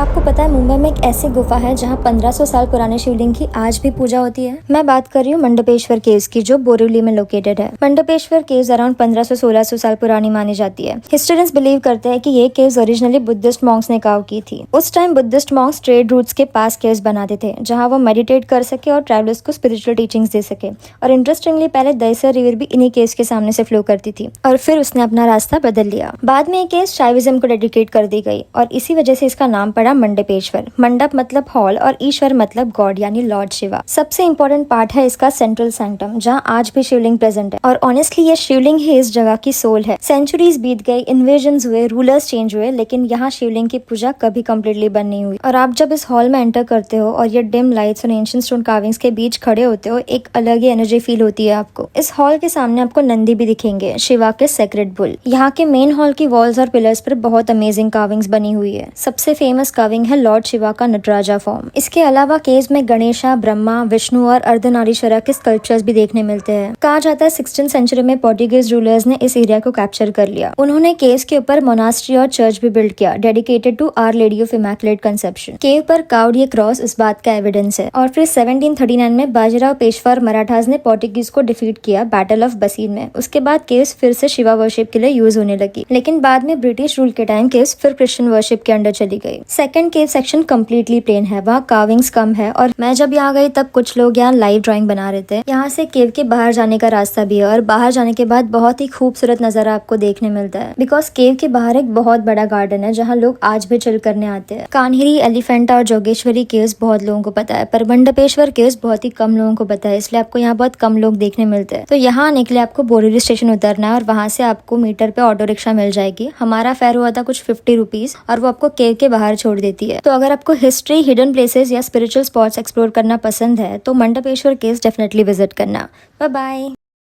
आपको पता है मुंबई में एक ऐसी गुफा है जहाँ 1500 साल पुराने शिवलिंग की आज भी पूजा होती है। मैं बात कर रही हूँ मंडपेश्वर केव्स की, जो बोरिवली में लोकेटेड है। मंडपेश्वर केव्स अराउंड 1500-1600 साल पुरानी मानी जाती है। हिस्टोरियंस बिलीव करते हैं कि ये केव्स ओरिजिनली बुद्धिस्ट मॉन्क्स ने काव की थी। उस time Buddhist Monks trade routes के पास केव्स बनाते थे जहाँ वो मेडिटेट कर सके और ट्रैवलर्स को स्पिरिचुअल टीचिंग्स दे सके। और इंटरेस्टिंगली पहले दहिसर रिवर भी इन्हीं केव्स के सामने से फ्लो करती थी और फिर उसने अपना रास्ता बदल लिया। बाद में ये केव्स शाइविज्म को डेडिकेट कर दी गई और इसी वजह से इसका नाम पड़ा मंडपेश्वर। मंडप मतलब हॉल और ईश्वर मतलब गॉड यानी लॉर्ड शिवा। सबसे इम्पोर्टेंट पार्ट है इसका सेंट्रल सैंक्टम, जहाँ आज भी शिवलिंग प्रेजेंट है। और ऑनेस्टली ये शिवलिंग ही इस जगह की सोल है। सेंचुरीज बीत गई, इन्वेजन्स हुए, रूलर्स चेंज हुए, लेकिन यहाँ शिवलिंग की पूजा कभी कम्प्लीटली बंद नहीं हुई। और आप जब इस हॉल में एंटर करते हो और ये डिम लाइट्स और एंशिएंट स्टोन कार्विंग्स के बीच खड़े होते हो, एक अलग ही एनर्जी फील होती है आपको। इस हॉल के सामने आपको नंदी भी दिखेंगे, शिवा के सेक्रेड बुल। यहाँ के मेन हॉल की वॉल्स और पिलर्स पर बहुत अमेजिंग कार्विंग्स बनी हुई है। सबसे फेमस कार्विंग है लॉर्ड शिवा का नटराजा फॉर्म। इसके अलावा केव्स में गणेशा, ब्रह्मा, विष्णु और अर्धनारीश्वरा के स्कल्पचर्स भी देखने मिलते हैं। कहा जाता है 16th सेंचुरी में पोर्टुगीज रूलर्स ने इस एरिया को कैप्चर कर लिया। उन्होंने केव्स के ऊपर मोनास्ट्री और चर्च भी बिल्ड किया, dedicated to our lady of immaculate conception. Cave पर कार्व्ड ये क्रॉस इस बात का एविडेंस है। और फिर 1739 में बाजीराव पेशवा और मराठास ने पोर्टुगीज को डिफीट किया बैटल ऑफ बसीन में। उसके बाद केव्स फिर से शिवा वर्शिप के लिए यूज होने लगी, लेकिन बाद में ब्रिटिश रूल के टाइम केव्स फिर क्रिश्चियन वर्शिप के अंडर चली गई। सेकंड केव सेक्शन कम्प्लीटली प्लेन है, वहाँ कार्विंग्स कम है। और मैं जब यहाँ गई तब कुछ लोग यहाँ लाइव ड्राइंग बना रहे थे। यहाँ से केव के बाहर जाने का रास्ता भी है और बाहर जाने के बाद बहुत ही खूबसूरत नजारा आपको देखने मिलता है। बिकॉज केव के बाहर एक बहुत बड़ा गार्डन है जहाँ लोग आज भी चिल करने आते हैं। कान्हिरी, एलिफेंटा और जोगेश्वरी केव्स बहुत लोगों को पता है, पर मंडपेश्वर केव्स बहुत ही कम लोगों को पता है, इसलिए आपको यहाँ बहुत कम लोग देखने मिलते हैं। तो यहाँ आने के लिए आपको बोरिवली स्टेशन उतरना है और वहाँ से आपको मीटर पे ऑटो रिक्शा मिल जाएगी। हमारा फेयर हुआ था कुछ 50 रुपीज और वो आपको केव के बाहर छोड़ देती है। तो अगर आपको हिस्ट्री, हिडन प्लेसेस या स्पिरिचुअल स्पॉट्स एक्सप्लोर करना पसंद है तो मंडपेश्वर केव्स डेफिनेटली विजिट करना। Bye bye.